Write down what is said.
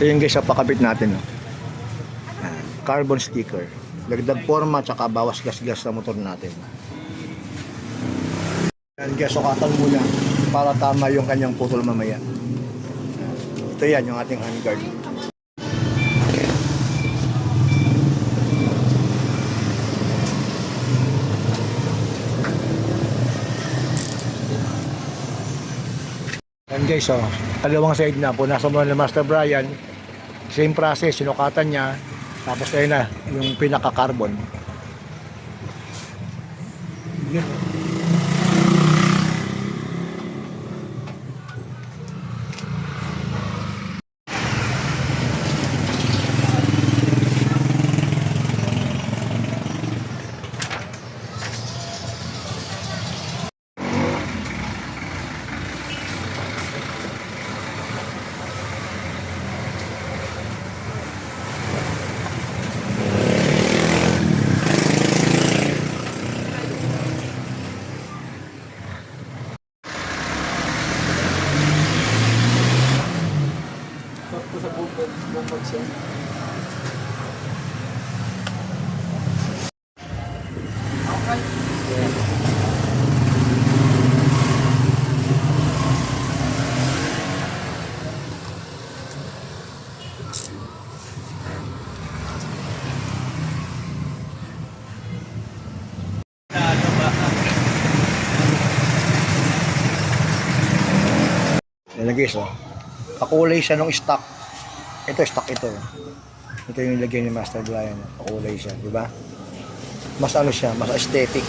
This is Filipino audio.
Ito yung guys, sa pakabit natin. No? Carbon sticker. Dagdag forma tsaka bawas gas-gas sa motor natin. Yan guys, sukatan muna para tama yung kanyang putol mamaya. Ito yan, yung ating handguard. Yan guys, dalawang side na. Punasan mo na Master Brian. Same process, sinukatan niya. Tapos ayun na, yung pinaka-carbon. Yun. Sa bumbag siya. Yan guys, kakulay siya nung stock. Ito stock ito. Ito yung nilagay ni Master Brian. Kakulay siya, di ba? Mas ano siya, mas aesthetic.